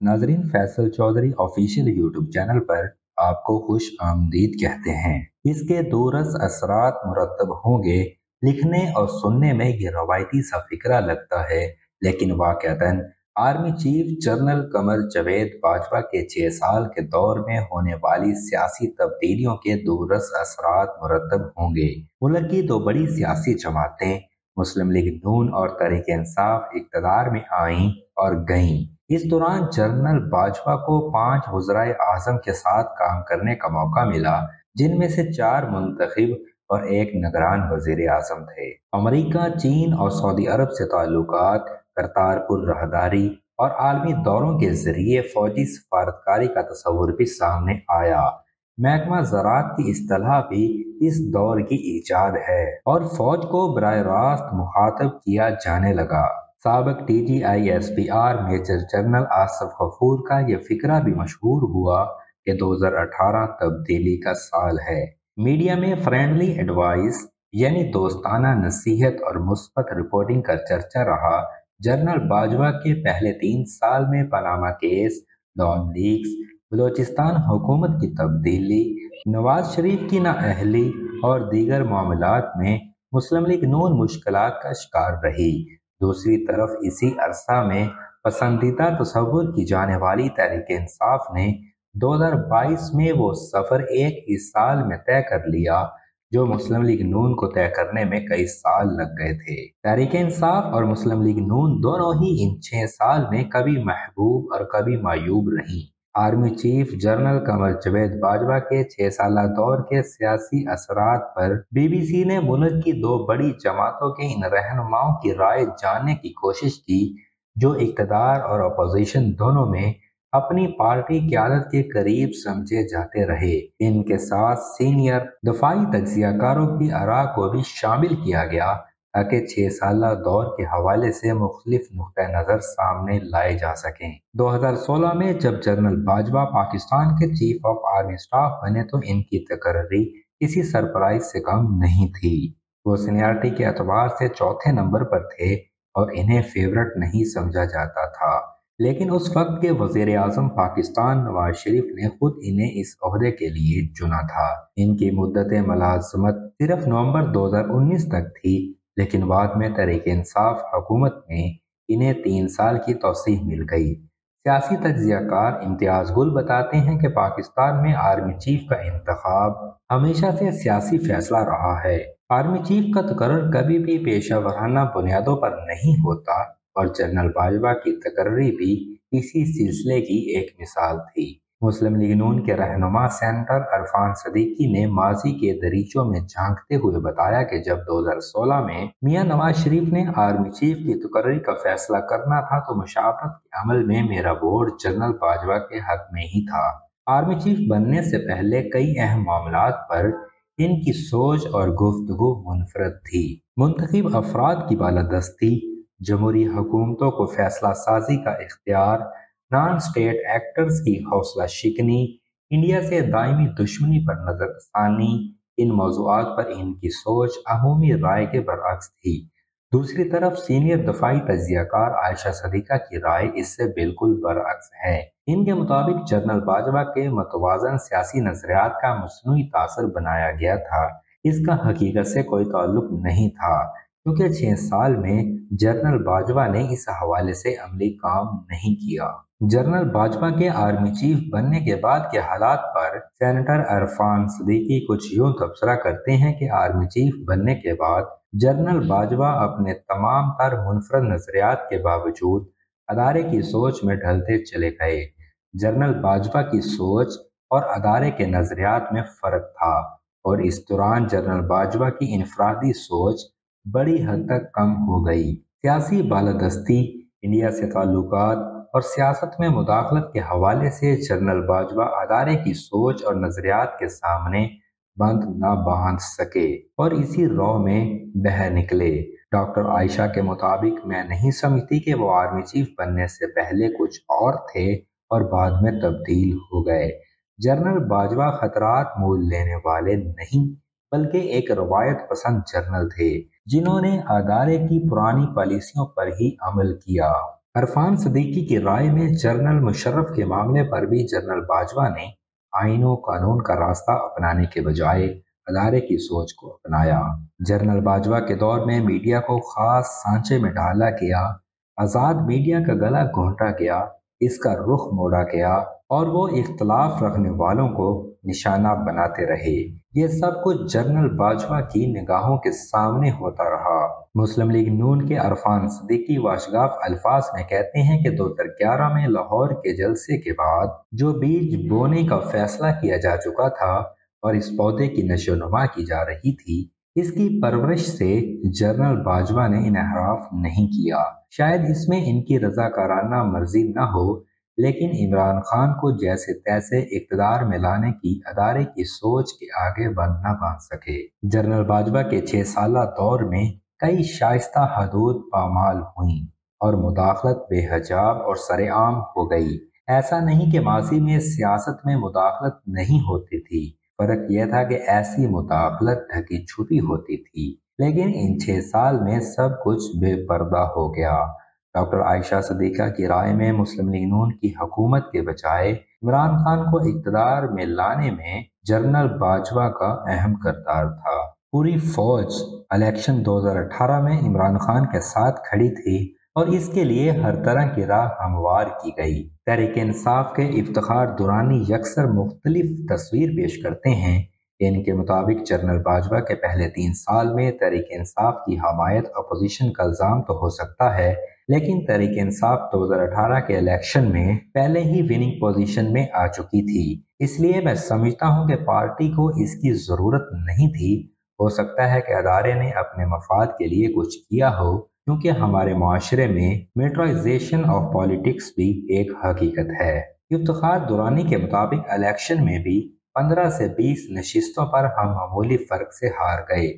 नाजरीन, Faisal Chaudhry official YouTube channel पर आपको खुश आमदीद कहते हैं। इसके दूरस असरात मुरतब होंगे। लिखने और सुनने में ये रवायती सा फिक्रा लगता है, लेकिन वाकईतन army chief general Qamar Javed Bajwa के 6 साल के दौर में होने वाली सियासी तब्दीलियों के दूरस असरात मुरतब होंगे। मुल्क की दो बड़ी सियासी जमातें मुस्लिम लीग नून और तहरीक इंसाफ इक़्तिदार में आईं और गईं। इस दौरान जनरल बाजवा को 5 वज़राए आज़म के साथ काम करने का मौका मिला, जिनमें से 4 मुंतखब और एक निगरान वज़ीर आज़म थे। अमेरिका, चीन और सऊदी अरब से ताल्लुकात, करतारपुर राहदारी और आलमी दौरों के जरिए फौजी सफारतकारी का तस्वुर भी सामने आया। महकमा ज़राअत की इस्तिलाह भी इस दौर की ईजाद है और फौज को बराह रास्त मुखातब किया जाने लगा। साबिक TGISPR major general Asif Ghafoor का यह फिक्रा भी मशहूर हुआ कि 2018 तब्दीली का साल है। मीडिया में फ्रेंडली एडवाइस यानी दोस्ताना नसीहत और मुस्बत रिपोर्टिंग का चर्चा रहा। जनरल बाजवा के पहले 3 साल में Panama case, don leaks, Balochistan हुकूमत की तब्दीली, नवाज शरीफ की नाअहली और दीगर मामलात में मुस्लिम लीग नून मुश्किलात का शिकार रही। दूसरी तरफ इसी अरसा में पसंदीदा तस्वुर की जाने वाली तहरीक इंसाफ ने 2022 में वो सफर एक ही साल में तय कर लिया जो मुस्लिम लीग नून को तय करने में कई साल लग गए थे। तहरीक इंसाफ और मुस्लिम लीग नून दोनों ही इन 6 साल में कभी महबूब और कभी मायूब रही। Army chief general Qamar Javed Bajwa के 6 साला दौर के सियासी असरात पर BBC ने मुल्क की दो बड़ी जमातों के इन रहनुमाओं की राय जानने की कोशिश की, जो इक़्तिदार और अपोजिशन दोनों में अपनी पार्टी क़यादत के करीब समझे जाते रहे। इनके साथ सीनियर दफाई तज्ज़ियाकारों की आरा को भी शामिल किया गया ताकि 6 साला दौर के हवाले से मुख्तलिफ नुक्ता नज़र सामने लाए जा सकें। 2016 में जब जनरल बाजवा पाकिस्तान के चीफ ऑफ आर्मी स्टाफ बने तो इनकी तकर्री किसी सरप्राइज से कम नहीं थी। वो सीनियरिटी के एतबार से चौथे नंबर पर थे और इन्हें फेवरेट नहीं समझा जाता था, लेकिन उस वक्त के वज़ीर आज़म पाकिस्तान नवाज शरीफ ने खुद इन्हें इस ओहदे के लिए चुना था। इनकी मुद्दत मुलाज़मत सिर्फ नवंबर 2019 तक थी, लेकिन बाद में तहरीक इंसाफ हुकूमत में इन्हें 3 साल की तौसीह मिल गई। सियासी तज्ज़ियाकार इम्तियाज़ गुल बताते हैं कि पाकिस्तान में आर्मी चीफ का इंतखाब हमेशा से सियासी फैसला रहा है। आर्मी चीफ का तकर्रुर कभी भी पेशा वराना बुनियादों पर नहीं होता और जनरल बाजवा की तकर्री भी इसी सिलसिले की एक मिसाल थी। मुस्लिम लीग नून के रहनुमा सेनेटर अरफान सदीकी ने माजी के दरीचों में झांकते हुए बताया कि जब 2016 में मियां नवाज शरीफ ने आर्मी चीफ की तकर्री का फैसला करना था तो मुशावरत के अमल में मेरा वोट जनरल बाजवा के हक में ही था। आर्मी चीफ बनने से पहले कई अहम मामलात पर इनकी सोच और गुफ्तगू मुनफरद थी। मुंतखब अफराद की बालादस्ती, जमहूरी हुकूमतों को फैसला साजी का इख्तियार, नॉन स्टेट एक्टर्स की हौसला शिकनी, इंडिया से दायमी दुश्मनी पर नजरसानी, इन मौज़ूआत पर इनकी सोच अमूमी राय के बरअक्स थी। दूसरी तरफ सीनियर दफाई तज्ज़ियाकार आयशा सदीका की राय इससे बिल्कुल बरअक्स है। इनके मुताबिक जनरल बाजवा के मतवाज़न सियासी नजरियात का मसनूई तासर बनाया गया था। इसका हकीकत से कोई ताल्लुक नहीं था, क्योंकि 6 साल में जनरल बाजवा ने इस हवाले से अमली काम नहीं किया। जनरल बाजवा के आर्मी चीफ बनने के बाद के हालात पर सेनेटर अरफान सदीकी कुछ यूं तबसरा करते हैं कि आर्मी चीफ बनने के बाद जनरल बाजवा अपने तमाम तर मुनफरद नजरियात के बावजूद अदारे की सोच में ढलते चले गए। जनरल बाजवा की सोच और अदारे के नजरियात में फर्क था और इस दौरान जनरल बाजवा की इनफरादी सोच बड़ी हद तक कम हो गई। सियासी बालादस्ती, इंडिया से ताल्लुकात और सियासत में मुदाखलत के हवाले से जनरल बाजवा अदारे की सोच और नजरियात के सामने बंद न बांध सके और इसी राह में बह निकले। डॉक्टर आयशा के मुताबिक मैं नहीं समझती कि वो आर्मी चीफ बनने से पहले कुछ और थे और बाद में तब्दील हो गए। जनरल बाजवा खतरात मोल लेने वाले नहीं बल्कि एक रवायत पसंद जनरल थे, जिन्होंने अदारे की पुरानी पॉलिसियों पर ही अमल किया। इरफान सिद्दीकी की राय में जनरल मुशर्रफ के मामले पर भी जनरल बाजवा ने आईन और कानून का रास्ता अपनाने के बजाय अदारे की सोच को अपनाया। जनरल बाजवा के दौर में मीडिया को खास सांचे में ढाला गया, आज़ाद मीडिया का गला घोंटा गया, इसका रुख मोड़ा गया और वो इख्तलाफ रखने वालों को निशाना बनाते रहे। ये सब कुछ जनरल बाजवा की निगाहों के सामने होता रहा। मुस्लिम लीग नून के इरफान सिद्दीकी वाशगाफ अल्फाज में कहते हैं कि 2011 में लाहौर के जलसे के बाद जो बीज बोने का फैसला किया जा चुका था और इस पौधे की नशोनुमा की जा रही थी, इसकी परवरिश से जनरल बाजवा ने इनहराफ नहीं किया। शायद इसमें इनकी रजाकाराना मर्जी न हो, लेकिन इमरान खान को जैसे तैसे इक़्तिदार में लाने की अदारे की सोच के आगे बंद न बांध सके। जनरल बाजवा के 6 साला दौर में कई शाइस्ता हदूद पामाल हुई और मुदाखलत बेहजाब और सरेआम हो गई। ऐसा नहीं कि माजी में सियासत में मुदाखलत नहीं होती थी, फर्क यह था कि ऐसी मुदाखलत ढकी छुपी होती थी। लेकिन इन 6 साल में सब कुछ बेपर्दा हो गया। डॉक्टर आयशा सिद्दीका की राय में मुस्लिम लीग नून की हुकूमत के बजाय इमरान खान को इक़्तिदार में लाने में जनरल बाजवा का अहम किरदार था। पूरी फौज इलेक्शन 2018 में इमरान खान के साथ खड़ी थी और इसके लिए हर तरह की राह हमवार की गई। तहरीक इंसाफ के इफ्तिखार दुरानी यकसर मुख्तलिफ तस्वीर पेश करते हैं। इनके मुताबिक जनरल बाजवा के पहले 3 साल में तहरीक इंसाफ की हमायत अपोजिशन का इल्जाम तो हो सकता है, लेकिन तहरीक इंसाफ 2018 के इलेक्शन में पहले ही विनिंग पोजीशन में आ चुकी थी। इसलिए मैं समझता हूं कि पार्टी को इसकी जरूरत नहीं थी। हो सकता है कि अदारे ने अपने मफाद के लिए कुछ किया हो, क्योंकि हमारे माशरे में मिलिटराइजेशन ऑफ पॉलिटिक्स भी एक हकीकत है। इफ्तिखार दुरानी के मुताबिक इलेक्शन में भी 15 से 20 नशिस्तों पर हम मामूली फर्क से हार गए।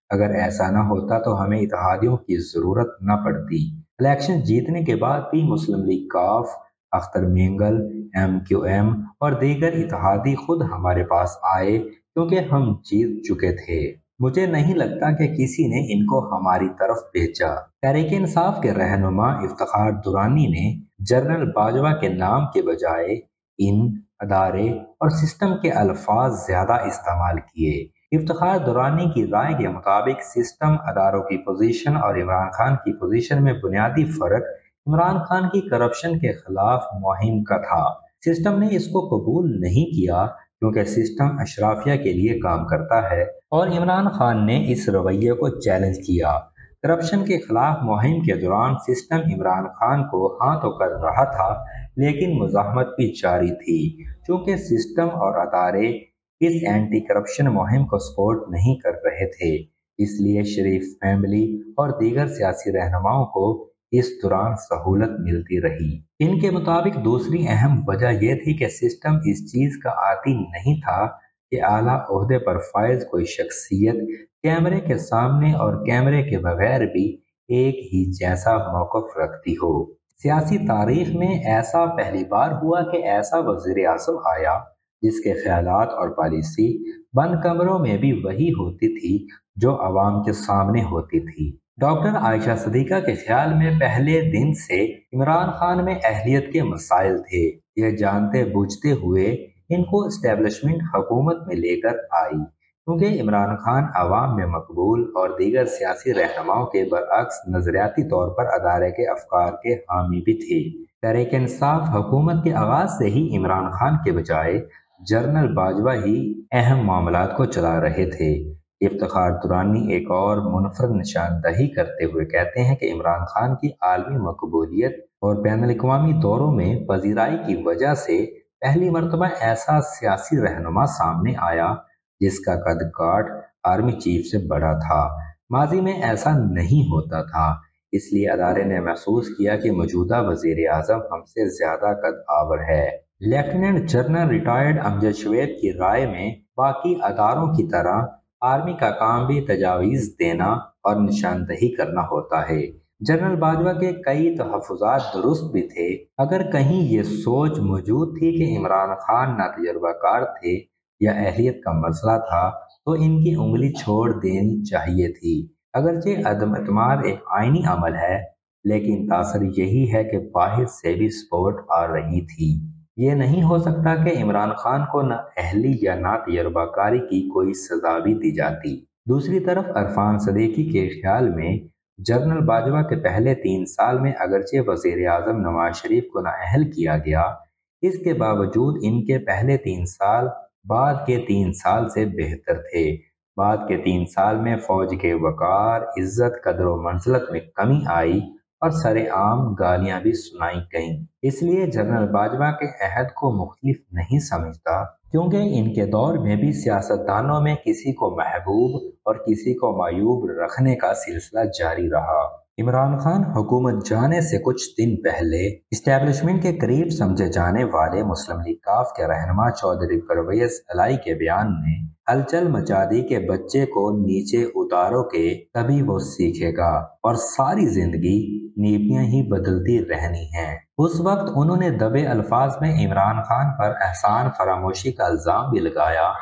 अगर ऐसा न होता तो हमें इत्तेहादियों की जरूरत न पड़ती। इलेक्शन जीतने के बाद भी मुस्लिम लीग काफ, अख्तर मेंगल, MQM और दीगर इत्तेहादी खुद हमारे पास आए, क्योंकि हम जीत चुके थे। मुझे नहीं लगता कि किसी ने इनको हमारी तरफ भेजा। तहरीक इंसाफ के रहनुमा इफ्तिखार दुरानी ने जनरल बाजवा के नाम के बजाय इन अदारे और सिस्टम के अल्फाज ज्यादा इस्तेमाल किए। इफ्तिखार दुरानी की राय के मुताबिक सिस्टम, अदारों की पोजीशन और इमरान खान की पोजीशन में बुनियादी फर्क इमरान खान की करप्शन के खिलाफ मुहिम का था। सिस्टम ने इसको कबूल नहीं किया क्योंकि सिस्टम अशराफिया के लिए काम करता है और इमरान खान ने इस रवैये को चैलेंज किया। करप्शन के खिलाफ मुहिम के दौरान सिस्टम इमरान खान को हाँ तो कर रहा था, लेकिन मुज़ाहमत भी जारी थी। चूंकि सिस्टम और अदारे इस एंटी करप्शन मुहिम को सपोर्ट नहीं कर रहे थे, इसलिए शरीफ फैमिली और दीगर सियासी रहनुमाओं को इस दौरान सहूलत मिलती रही। इनके मुताबिक दूसरी अहम वजह यह थी कि सिस्टम इस चीज का आदी नहीं था कि आला ओहदे पर फायज कोई शख्सियत कैमरे के सामने और कैमरे के बगैर भी एक ही जैसा मौक़िफ़ रखती हो। सियासी तारीख में ऐसा पहली बार हुआ कि ऐसा वज़ीर आज़म आया जिसके ख्यालात और पॉलिसी बंद कमरों में भी वही होती थी जो अवाम के सामने होती थी। डॉक्टर आयशा सिद्दीका के ख्याल में पहले दिन से इमरान खान में अहलियत के मसाइल थे। यह जानते बूझते हुए इनको एस्टेब्लिशमेंट हुकूमत में लेकर आई, क्योंकि इमरान खान अवाम में मकबूल और दीगर सियासी रहनुमाओं के बरअक्स नजरियाती तौर पर अदारे के अफकार के हामी भी थे। तहरीक इंसाफ हुकूमत के आगाज से ही इमरान खान के बजाय जनरल बाजवा ही अहम मामलात को चला रहे थे। इफ्तिखार दुरानी एक और मुनफरद निशानदही करते हुए कहते हैं कि इमरान खान की आलमी मकबूलियत और बैनुल-अक़वामी दौरों में पजीराई की वजह से पहली मरतबा ऐसा सियासी रहनुमा सामने आया जिसका कद काठ आर्मी चीफ से बड़ा था। माजी में ऐसा नहीं होता था, इसलिए अदारे ने महसूस किया कि मौजूदा वजीर आजम हमसे ज्यादा कद आवर है। Lieutenant general retired Amjad Shwed की राय में बाकी अदारों की तरह आर्मी का काम भी तजावीज़ देना और निशानदही करना होता है। जनरल बाजवा के कई तहफ़्फ़ुज़ात दुरुस्त भी थे। अगर कहीं ये सोच मौजूद थी कि इमरान खान नातजुर्बाकार थे या अहलियत का मसला था, तो इनकी उंगली छोड़ देनी चाहिए थी। अगरचे अदम एतमाद एक आइनी अमल है, लेकिन तासर यही है कि बाहर से भी सपोर्ट आ रही थी। ये नहीं हो सकता कि इमरान खान को न अहली या ना तजर्बाकारी की कोई सजा भी दी जाती। दूसरी तरफ अरफान सदीकी के ख्याल में जनरल बाजवा के पहले 3 साल में अगरचे वजीर आजम नवाज शरीफ को नाअहल किया गया, इसके बावजूद इनके पहले 3 साल बाद के 3 साल से बेहतर थे। बाद के 3 साल में फौज के वकार, इज्जत, कदर व मंजिलत में कमी आई और सरेआम गालियां भी सुनाई गईं। इसलिए जनरल बाजवा के अहद को मुख्तलिफ नहीं समझता, क्योंकि इनके दौर में भी सियासतदानों में किसी को महबूब और किसी को मायूब रखने का सिलसिला जारी रहा। इमरान खान हुकूमत जाने से कुछ दिन पहले इस्टेब्लिशमेंट के करीब समझे जाने वाले मुस्लिम लीग काफ के रहनुमा चौधरी परवेज अलाई के बयान ने हलचल मचा दी कि बच्चे को नीचे उतारो के तभी वो सीखेगा और सारी जिंदगी नीतियां ही बदलती रहनी हैं। उस वक्त उन्होंने दबे अल्फाज में इमरान खान पर एहसान फरामोशी का इल्जाम भी लगाया,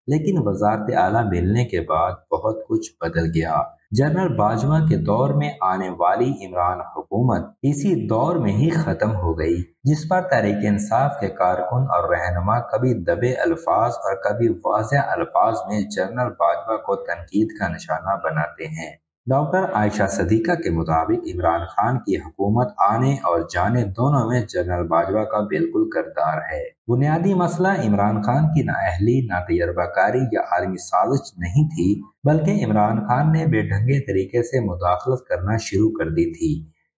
लेकिन वजारत आला मिलने के बाद बहुत कुछ बदल गया। जनरल बाजवा के दौर में आने वाली इमरान हुकूमत इसी दौर में ही खत्म हो गई, जिस पर तहरीक इंसाफ के कारकुन और रहनुमा कभी दबे अल्फाज और कभी वाज़ेह अल्फाज में जनरल बाजवा को तनकीद का निशाना बनाते हैं। डॉक्टर आयशा सदीका के मुताबिक इमरान खान की हुकूमत आने और जाने दोनों में जनरल बाजवा का बिल्कुल किरदार है। बुनियादी मसला इमरान खान की नाअहली, ना तजर्बाकारी या आलमी साजिश नहीं थी, बल्कि इमरान खान ने बेढंगे तरीके से मुदाखलत करना शुरू कर दी थी।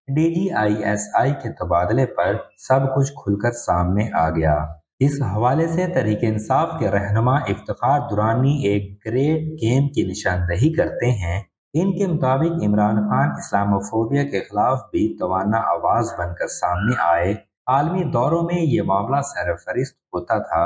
DGISI के तबादले पर सब कुछ खुलकर सामने आ गया। इस हवाले से तहरीक इंसाफ के रहनुमा इफ्तिखार दुरानी एक ग्रेट गेम की निशानदही करते हैं। इनके मुताबिक इमरान खान इस्लामोफोबिया के खिलाफ भी तवाना आवाज बनकर सामने आए। आलमी दौरों में ये मामला सरफरिस्त होता था।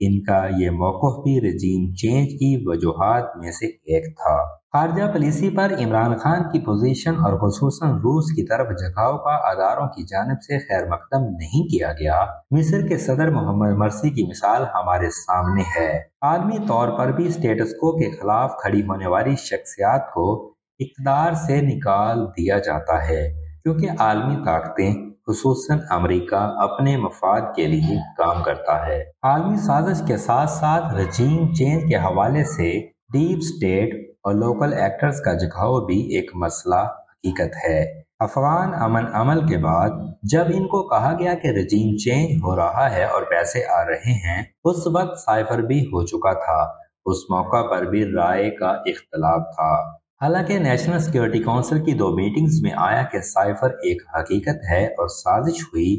इनका ये मौक़िफ़ भी रजीम चेंज की वजूहात में से एक था। खारजा पॉलिसी पर इमरान खान की पोजीशन और खुसूसन रूस की तरफ झुकाव का अदारों की जानिब से खैर मकदम नहीं किया गया। मिस्र के सदर मोहम्मद मर्सी की मिसाल हमारे सामने है। आलमी तौर पर भी स्टेटस को के खिलाफ खड़ी होने वाली शख्सियात को इक़्तिदार से निकाल दिया जाता है, क्योंकि आलमी ताकतें खुसूसन अमेरिका अपने मफाद के लिए काम करता है। आलमी साजिश के साथ साथ रजीम चेंज के हवाले से डीप स्टेट और लोकल एक्टर्स का झुकाव भी एक मसला हकीकत है। अफगान अमन अमल के बाद जब इनको कहा गया कि रजीम चेंज हो रहा है और पैसे आ रहे हैं, उस वक्त साइफर भी हो चुका था। उस मौका पर भी राय का इख्तलाफ था। हालांकि नेशनल सिक्योरिटी काउंसिल की 2 मीटिंग्स में आया कि साइफर एक हकीकत है और साजिश हुई।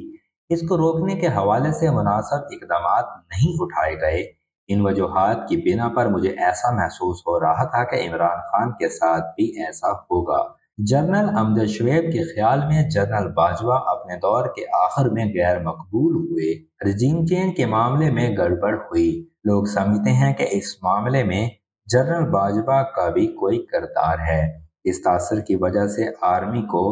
इसको रोकने के हवाले से मुनासिब इकदामात नहीं उठाए गए। इन वजूहात की बिना पर मुझे ऐसा महसूस हो रहा था कि इमरान खान के साथ भी ऐसा होगा। जनरल अमजद शुएब के ख्याल में जनरल बाजवा अपने दौर के आखिर में गैर मकबूल हुए। रजीम चेंज के मामले में गड़बड़ हुई। लोग समझते हैं कि इस मामले में जनरल बाजवा का भी कोई किरदार है। इस तासर की वजह से आर्मी को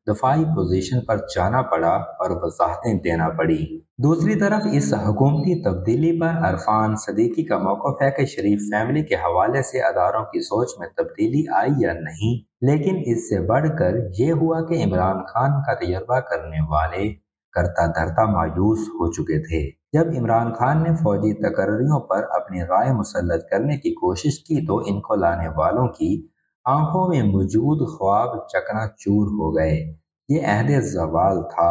दफाई पोजीशन पर जाना पड़ा और वजाहतें देना पड़ी। दूसरी तरफ इस हुकूमती तब्दीली पर अरफान सदीकी का मौक़िफ़ है कि शरीफ फैमिली के हवाले से अदारों की सोच में तब्दीली आई या नहीं, लेकिन इससे बढ़कर ये हुआ कि इमरान खान का तजर्बा करने वाले करता धरता मायूस हो चुके थे। जब इमरान खान ने फौजी तकर्रियों पर अपनी राय मुसल्लत करने की कोशिश की तो इनको लाने वालों की आंखों में मौजूद ख्वाब चकनाचूर हो गए। ये अहद ज़वाल था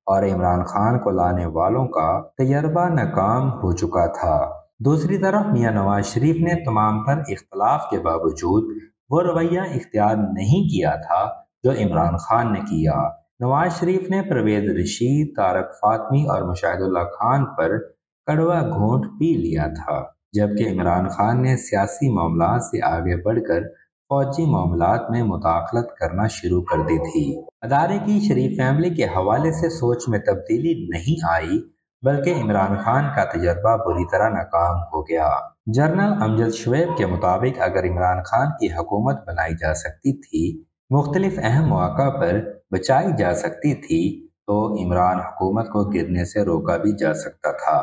और इमरान खान को लाने वालों का तजर्बा नाकाम हो चुका था। दूसरी तरफ मियां नवाज शरीफ ने तमाम तर इख्तलाफ के बावजूद वो रवैया इख्तियार नहीं किया था जो इमरान खान ने किया। नवाज शरीफ ने परवेज रशीद, तारक फातमी और मुशाहिदुल्लाह खान पर कड़वा घूंट पी लिया था, जबकि इमरान खान ने सियासी मामलात से आगे बढ़कर फौजी मामलात में मुदाखलत करना शुरू कर दी थी। अदारे की शरीफ फैमिली के हवाले से सोच में तब्दीली नहीं आई, बल्कि इमरान खान का तजर्बा बुरी तरह नाकाम हो गया। जनरल अमजद शुएब के मुताबिक अगर इमरान खान की हुकूमत बनाई जा सकती थी, मुख्तलिफ अहम मौका पर बचाई जा सकती थी, तो इमरान हुकूमत को गिरने से रोका भी जा सकता था।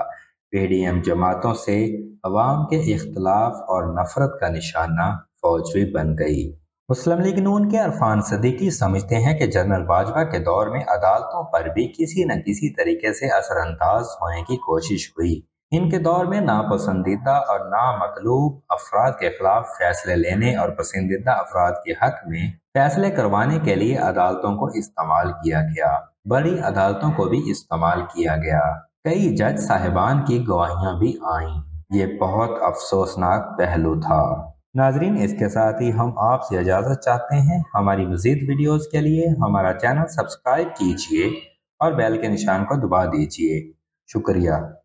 PDM जमातों से अवाम के इख्तलाफ और नफरत का निशाना फौज भी बन गई। मुस्लिम लीग नून के अरफान सदीकी समझते हैं कि जनरल बाजवा के दौर में अदालतों पर भी किसी न किसी तरीके से असरअंदाज होने की कोशिश हुई। इनके दौर में नापसंदीदा और नामतलूब अफराद के खिलाफ फैसले लेने और पसंदीदा अफराद के हक में फैसले करवाने के लिए अदालतों को इस्तेमाल किया गया। बड़ी अदालतों को भी इस्तेमाल किया गया। कई जज साहिबान की गवाहियां भी आईं। ये बहुत अफसोसनाक पहलू था। नाजरीन, इसके साथ ही हम आपसे इजाज़त चाहते हैं। हमारी मज़ीद वीडियोस के लिए हमारा चैनल सब्सक्राइब कीजिए और बेल के निशान को दबा दीजिए। शुक्रिया।